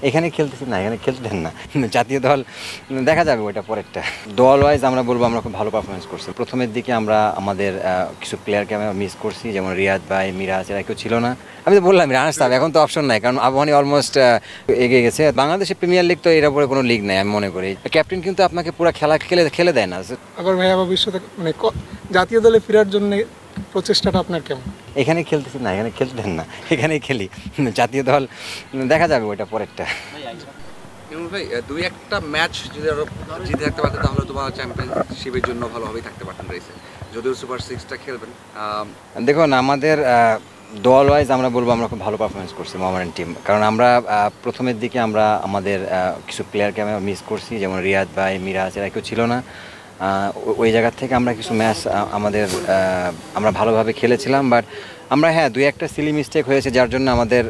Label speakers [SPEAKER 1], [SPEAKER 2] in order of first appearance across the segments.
[SPEAKER 1] এখানে খেলতেছি না, এখানে খেলতে দেন না। জাতীয় দল দেখা যাবে, ওইটা পরেরটা। দল ওয়াইজ আমরা বলবো আমরা খুব ভালো পারফরমেন্স করছি। প্রথমের দিকে আমরা আমাদের কিছু প্লেয়ারকে আমরা মিস করছি, যেমন রিয়াদ ভাই, মিরাজ, এরা কেউ ছিল না। আমি তো বললাম রানার্স আপ, এখন তো অপশন নাই, কারণ আবহাওয়ানি অলমোস্ট এগিয়ে গেছে। বাংলাদেশের প্রিমিয়ার লিগ তো এর উপরে কোনো লিগ নাই আমি মনে করি। ক্যাপ্টেন কিন্তু আপনাকে পুরো খেলা খেলে দেয় না।
[SPEAKER 2] আবার ভাইয়া ভবিষ্যতে মানে জাতীয় দলে ফেরার জন্য প্রচেষ্টাটা আপনার কেমন?
[SPEAKER 1] এখানে খেলতেছি না, এখানে খেলতে দেন না, এখানেই খেলি। জাতীয় দল দেখা যাবে, ওইটা পরেরটা।
[SPEAKER 3] ভাই দুই একটা ম্যাচ যদি আরো জিতে থাকতে পারতেন তাহলে তোমার চ্যাম্পিয়নশিপের জন্য ভালোভাবেই থাকতে পারতেন রেসে, যদিও সুপার সিক্সটা খেলবেন।
[SPEAKER 1] দেখুন, আমাদের দল ওয়াইজ আমরা বলবো আমরা খুব ভালো পারফরমেন্স করছি মোহামেডান টিম, কারণ আমরা প্রথমের দিকে আমরা আমাদের কিছু প্লেয়ারকে আমরা মিস করছি, যেমন রিয়াদ ভাই, মিরাজ, এরা কেউ ছিল না। ওই জায়গা থেকে আমরা কিছু ম্যাচ আমাদের আমরা ভালোভাবে খেলেছিলাম, বাট আমরা দুই একটা সিলি মিস্টেক হয়েছে, যার জন্য আমাদের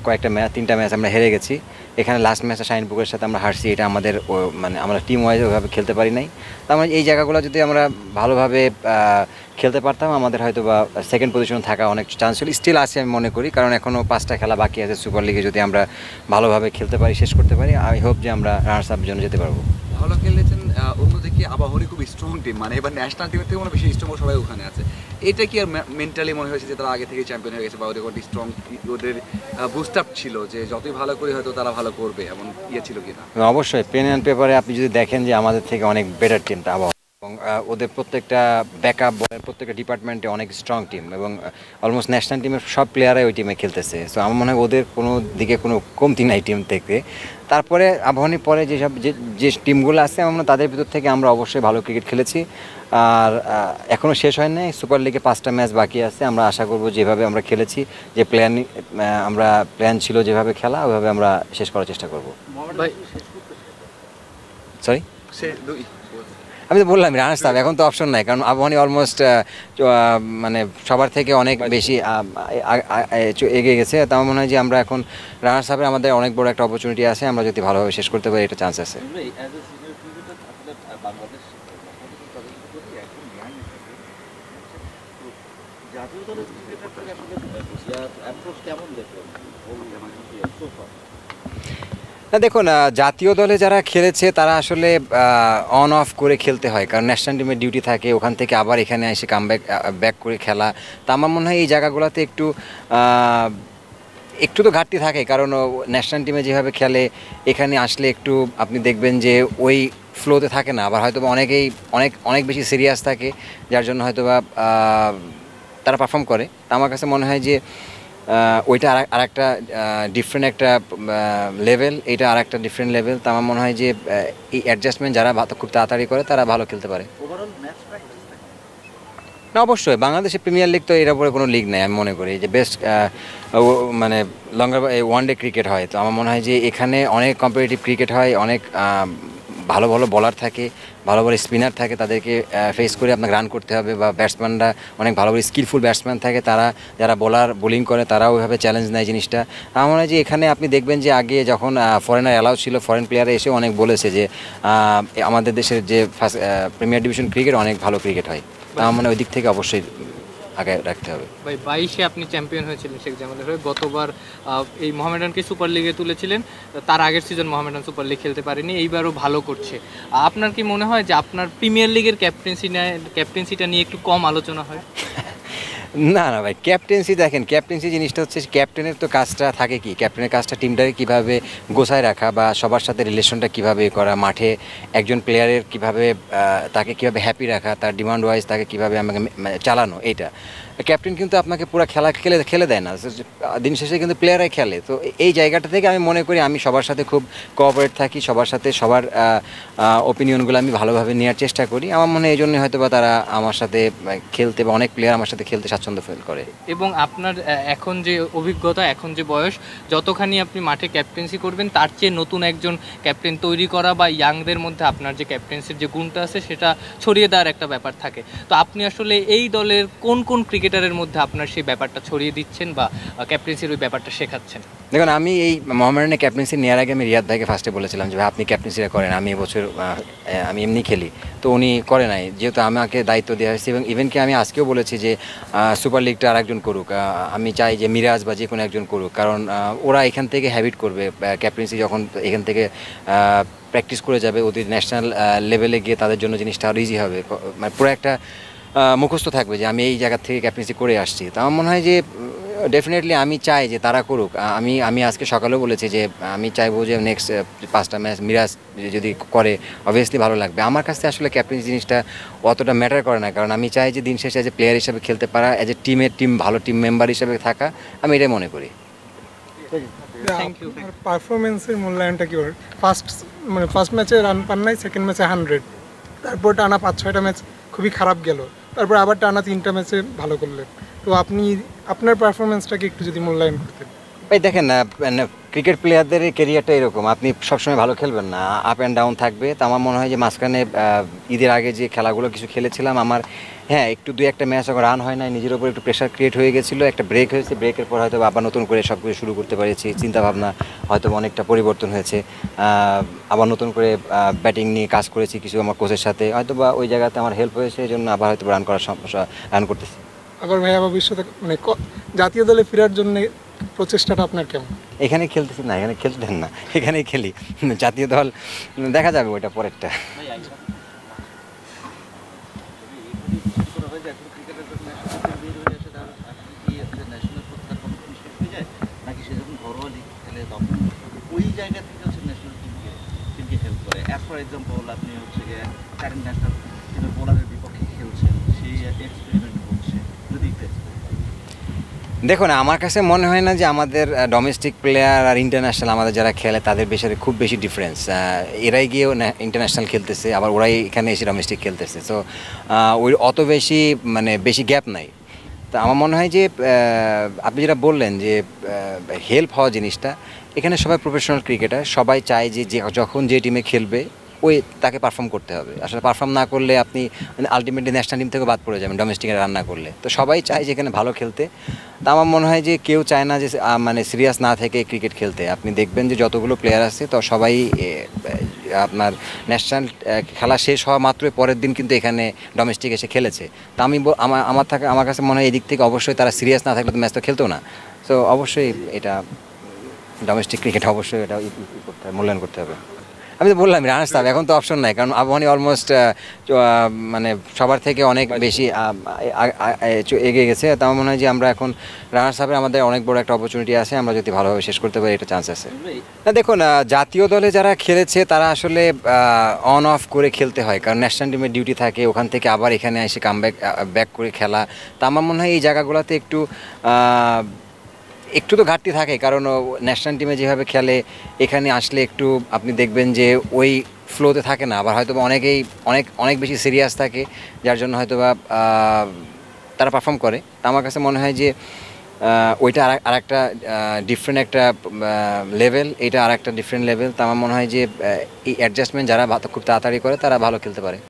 [SPEAKER 1] কয়েকটা ম্যাচ, 3টা ম্যাচ আমরা হেরে গেছি। এখানে লাস্ট ম্যাচে শাহিনপুরের সাথে আমরা হারছি, এটা আমাদের মানে আমরা টিম ওয়াইজ ওইভাবে খেলতে পারি নাই। তো আমরা এই জায়গাগুলো যদি আমরা ভালোভাবে খেলতে পারতাম, আমাদের হয়তো বা সেকেন্ড পজিশনে থাকা অনেক চান্স ছিল, স্টিল আছে আমি মনে করি, কারণ এখনও 5টা খেলা বাকি আছে সুপার লিগে। যদি আমরা ভালোভাবে খেলতে পারি, শেষ করতে পারি, আই হোপ যে আমরা রানার্স আপ জন্য যেতে পারবো।
[SPEAKER 3] ভালো খেলেছেন। অন্যদিকে আবাহনী খুব স্ট্রং টিম, মানে এবার ন্যাশনাল টিমের থেকে মনে বেশি স্ট্রং, সবাই ওখানে আছে। এটা কি আর মেন্টালি মনে হয়েছে যে তারা আগে থেকে চ্যাম্পিয়ন হয়ে গেছে, বা ওদের কোনো স্ট্রং, ওদের বুস্ট আপ ছিল যে যতই ভালো করে হয়তো তারা ভালো করবে, এমন ইয়ে ছিল কিনা?
[SPEAKER 1] অবশ্যই পেন অ্যান্ড পেপারে আপনি যদি দেখেন যে আমাদের থেকে অনেক বেটার টিমটা আবহাওয়া, এবং ওদের প্রত্যেকটা ব্যাকআপ বলের প্রত্যেকটা ডিপার্টমেন্টে অনেক স্ট্রং টিম, এবং অলমোস্ট ন্যাশনাল টিমের সব প্লেয়ারাই ওই টিমে খেলতেছে। সো আমার মনে হয় ওদের কোনো দিকে কোনো কমতি নাই টিম থেকে। তারপরে আবাহনীর পরে যেসব যে টিমগুলো আছে, আমার মনে হয় তাদের ভিতর থেকে আমরা অবশ্যই ভালো ক্রিকেট খেলেছি। আর এখনও শেষ হয় নাই, সুপার লিগে 5টা ম্যাচ বাকি আছে। আমরা আশা করব যেভাবে আমরা খেলেছি, যে প্ল্যান ছিল যেভাবে খেলা, ওইভাবে আমরা শেষ করার চেষ্টা করব। সরি, আমি তো বললাম রানার্স আপ, এখন তো অপশন নাই, কারণ আবাহনী অলমোস্ট মানে সবার থেকে অনেক বেশি এগিয়ে গেছে। তো আমার মনে হয় যে আমরা এখন রানার্স আপে আমাদের অনেক বড় একটা অপরচুনিটি আছে, আমরা যদি ভালোভাবে শেষ করতে পারি, এটা চান্স আছে। না দেখুন, জাতীয় দলে যারা খেলেছে তারা আসলে অন অফ করে খেলতে হয়, কারণ ন্যাশনাল টিমের ডিউটি থাকে, ওখান থেকে আবার এখানে এসে ব্যাক করে খেলা। তা আমার মনে হয় এই জায়গাগুলোতে একটু তো ঘাটতি থাকে, কারণ ন্যাশনাল টিমে যেভাবে খেলে এখানে আসলে একটু আপনি দেখবেন যে ওই ফ্লোতে থাকে না, আবার হয়তো অনেকেই অনেক বেশি সিরিয়াস থাকে, যার জন্য হয়তো বা তারা পারফর্ম করে। তা আমার কাছে মনে হয় যে ওইটা আর একটা ডিফারেন্ট একটা লেভেল, এটা আর একটা ডিফারেন্ট লেভেল। তো আমার মনে হয় যে এই অ্যাডজাস্টমেন্ট যারা খুব তাড়াতাড়ি করে তারা ভালো খেলতে পারে। না অবশ্যই, বাংলাদেশের প্রিমিয়ার লিগ তো এর উপরে কোনো লিগ নেই আমি মনে করি, যে বেস্ট মানে লঙ্গার ওয়ান ডে ক্রিকেট হয়। তো আমার মনে হয় যে এখানে অনেক কম্পিটিটিভ ক্রিকেট হয়, অনেক ভালো ভালো বলার থাকে, ভালো ভালো স্পিনার থাকে, তাদেরকে ফেস করে আপনাকে রান করতে হবে, বা ব্যাটসম্যানরা অনেক ভালো ভালো স্কিলফুল ব্যাটসম্যান থাকে, তারা যারা বোলিং করে তারাও ওইভাবে চ্যালেঞ্জ নেয় জিনিসটা। আমার মনে হয় যে এখানে আপনি দেখবেন যে আগে যখন ফরেনার অ্যালাউ ছিল, ফরেন প্লেয়ার এসে অনেক বলেছে যে আমাদের দেশের যে ফার্স্ট প্রিমিয়ার ডিভিশন ক্রিকেট অনেক ভালো ক্রিকেট হয়। তা আমার মনে হয় ওই দিক থেকে অবশ্যই আগে রাখতে হবে।
[SPEAKER 4] ভাই 22-এ আপনি চ্যাম্পিয়ন হয়েছিলেন শেখ জামালের হয়ে, গতবার এই মোহামেডানকে সুপার লিগে তুলেছিলেন, তার আগের সিজন মোহামেডান সুপার লিগ খেলতে পারেনি, এইবারও ভালো করছে। আপনার কি মনে হয় যে আপনার প্রিমিয়ার লিগের ক্যাপ্টেন্সিটা নিয়ে একটু কম আলোচনা হয়?
[SPEAKER 1] না না ভাই, ক্যাপ্টেন্সি দেখেন, ক্যাপ্টেন্সি জিনিসটা হচ্ছে ক্যাপ্টেনের তো কাজটা থাকে কি, ক্যাপ্টেনের কাজটা টিমটাকে কীভাবে গোছায় রাখা, বা সবার সাথে রিলেশনটা কীভাবে করা, মাঠে একজন প্লেয়ারের কীভাবে তাকে কীভাবে হ্যাপি রাখা, তার ডিমান্ড ওয়াইজ তাকে কীভাবে আমাকে চালানো, এইটা ক্যাপ্টেন কিন্তু আপনাকে পুরো খেলা খেলে দেয় না, দিন শেষে কিন্তু প্লেয়ারাই খেলে। তো এই জায়গাটা থেকে আমি মনে করি আমি সবার সাথে খুব কোঅপারেট থাকি, সবার সাথে সবার ওপিনিয়নগুলো আমি ভালোভাবে নেওয়ার চেষ্টা করি। আমার মনে হয় এই জন্যই হয়তো বা তারা আমার সাথে খেলতে, বা অনেক প্লেয়ার আমার সাথে খেলতে স্বাচ্ছন্দ্য ফিল করে।
[SPEAKER 4] এবং আপনার এখন যে অভিজ্ঞতা, এখন যে বয়স, যতখানি আপনি মাঠে ক্যাপ্টেন্সি করবেন তার চেয়ে নতুন একজন ক্যাপ্টেন তৈরি করা, বা ইয়াংদের মধ্যে আপনার যে ক্যাপ্টেন্সির যে গুণটা আছে সেটা ছড়িয়ে দেওয়ার একটা ব্যাপার থাকে। তো আপনি আসলে এই দলের কোন ক্রিকেট ক্রিকেটারের মধ্যে আপনার সেই ব্যাপারটা ছড়িয়ে দিচ্ছেন বা ক্যাপ্টেন্সির ওই ব্যাপারটা শেখাচ্ছেন?
[SPEAKER 1] দেখুন, আমি এই মোহামেডানের ক্যাপ্টেন্সি নেওয়ার আগে আমি রিয়াদ ভাইকে ফার্স্টে বলেছিলাম যে ভাই আপনি ক্যাপ্টেন্সিটা করেন, আমি এবছর আমি এমনি খেলি। তো উনি করে নাই, যেহেতু আমাকে দায়িত্ব দেওয়া হয়েছে। এবং ইভেন কি আমি আজকেও বলেছি যে সুপার লিগটা আরেকজন করুক, আমি চাই যে মিরাজ বা যে কোনো একজন করুক, কারণ ওরা এখান থেকে হ্যাবিট করবে। ক্যাপ্টেন্সি যখন এখান থেকে প্র্যাকটিস করে যাবে, ওদের ন্যাশনাল লেভেলে গিয়ে তাদের জন্য জিনিসটা আরও ইজি হবে। মানে পুরো একটা মুখস্থ থাকবে যে আমি এই জায়গা থেকে ক্যাপ্টেন্সি করে আসছি। তো আমার মনে হয় যে ডেফিনেটলি আমি চাই যে তারা করুক। আমি আজকে সকালেও বলেছি যে আমি চাইবো যে নেক্সট 5টা ম্যাচ মিরাজ যদি করে অবভিয়াসলি ভালো লাগবে। আমার কাছে আসলে ক্যাপ্টেন্সি জিনিসটা অতটা ম্যাটার করে না, কারণ আমি চাই যে দিন শেষে এজ এ প্লেয়ার হিসেবে খেলতে পারা, এজ এ ভালো টিম মেম্বার হিসেবে থাকা, আমি এটাই মনে করি।
[SPEAKER 4] Thank you.
[SPEAKER 2] পারফরমেন্সের মূল্যায়নটা কি হবে? ফার্স্ট ম্যাচে রান পান নাই, সেকেন্ড ম্যাচে 100, তারপর টানা 5-6টা ম্যাচ খুবই খারাপ গেল, তারপর আবার টানা 3টা ম্যাচে ভালো করলেন। তো আপনি আপনার পারফরমেন্সটাকে একটু যদি মূল্যায়ন করতেন।
[SPEAKER 1] ভাই দেখেন না, ক্রিকেট প্লেয়ারদের ক্যারিয়ারটা এরকম, আপনি সবসময় ভালো খেলবেন না, আপ অ্যান্ড ডাউন থাকবে। তো আমার মনে হয় যে মাঝখানে ঈদের আগে যে খেলাগুলো কিছু খেলেছিলাম, আমার হ্যাঁ একটু 2-1টা ম্যাচ যখন রান হয় না, নিজের ওপর একটু প্রেশার ক্রিয়েট হয়ে গেছিলো, একটা ব্রেক হয়েছে, ব্রেকের পর হয়তো আবার নতুন করে সব কিছু শুরু করতে পেরেছি, চিন্তাভাবনা হয়তো অনেকটা পরিবর্তন হয়েছে, আবার নতুন করে ব্যাটিং নিয়ে কাজ করেছি কিছু আমার কোচের সাথে, হয়তো বা ওই জায়গাতে আমার হেল্প হয়েছে, এই জন্য আবার হয়তো রান করতেছি।
[SPEAKER 2] আবার ভাইয়া ভবিষ্যতে জাতীয় দলে ফেরার জন্য প্রচেষ্টাটা আপনার কেমন?
[SPEAKER 1] এখানে খেলতেছি না, এখানে খেলতে দেন না, এখানেই খেলি। জাতীয় দল দেখা যাবে ওইটা পরেরটা।
[SPEAKER 5] নাকি সে যখন ঘরোয়া লিগ খেলে তখন ওই জায়গা থেকে হচ্ছে ন্যাশনাল টিমকে হেল্প করে? অ্যাজ ফর এক্সাম্পল আপনি হচ্ছে গিয়ে কারেন্ট ন্যাশনাল টিমের বোলারের বিপক্ষে খেলছেন, সেই এক্সপেরিমেন্ট করছে, যদি একটু
[SPEAKER 1] দেখুন, আমার কাছে মনে হয় না যে আমাদের ডোমেস্টিক প্লেয়ার আর ইন্টারন্যাশনাল আমাদের যারা খেলে তাদের খুব বেশি ডিফারেন্স। এরাই গিয়েও ইন্টারন্যাশনাল খেলতেছে, আবার ওরাই এখানে এসে ডোমেস্টিক খেলতেছে। সো ওই অত বেশি গ্যাপ নাই। তা আমার মনে হয় যে আপনি যেটা বললেন যে হেল্প হওয়া জিনিসটা, এখানে সবাই প্রফেশনাল ক্রিকেটার, সবাই চায় যে যখন যে টিমে খেলবে ওই তাকে পারফর্ম করতে হবে। আসলে পারফর্ম না করলে আপনি আলটিমেটলি ন্যাশনাল টিম থেকে বাদ পড়ে যাবেন ডোমেস্টিকে রান না করলে। তো সবাই চায় যে এখানে ভালো খেলতে। তা আমার মনে হয় যে কেউ চায় না যে সিরিয়াস না থেকে ক্রিকেট খেলতে। আপনি দেখবেন যে যতগুলো প্লেয়ার আছে তো সবাই আপনার ন্যাশনাল খেলা শেষ হওয়া মাত্রই পরের দিন কিন্তু এখানে ডোমেস্টিক এসে খেলেছে। তা আমার কাছে মনে হয় এই দিক থেকে অবশ্যই তারা সিরিয়াস না থাকলে তো ম্যাচ তো খেলতো না। সো অবশ্যই এটা ডোমেস্টিক ক্রিকেট অবশ্যই এটা মূল্যায়ন করতে হবে। আমি তো বললাম রানার্স আপ, এখন তো অপশন নাই, কারণ আবহাওয়ানি অলমোস্ট সবার থেকে অনেক বেশি এগিয়ে গেছে। তো আমার মনে হয় যে আমরা এখন রানার্স আপে আমাদের অনেক বড় একটা অপরচুনিটি আছে, আমরা যদি ভালোভাবে শেষ করতে পারি এটা চান্স আছে। না দেখুন, জাতীয় দলে যারা খেলেছে তারা আসলে অন অফ করে খেলতে হয়, কারণ ন্যাশনাল টিমের ডিউটি থাকে, ওখান থেকে আবার এখানে এসে ব্যাক করে খেলা। তা আমার মনে হয় এই জায়গাগুলোতে একটু তো ঘাটতি থাকে, কারণ ন্যাশনাল টিমে যেভাবে খেলে এখানে আসলে একটু আপনি দেখবেন যে ওই ফ্লোতে থাকে না, আবার হয়তো অনেক বেশি সিরিয়াস থাকে, যার জন্য হয়তো বা তারা পারফর্ম করে। তা আমার কাছে মনে হয় যে ওইটা আরেকটা ডিফারেন্ট একটা লেভেল, এটা আরেকটা ডিফারেন্ট লেভেল। তা আমার মনে হয় যে এই অ্যাডজাস্টমেন্ট যারা খুব তাড়াতাড়ি করে তারা ভালো খেলতে পারে।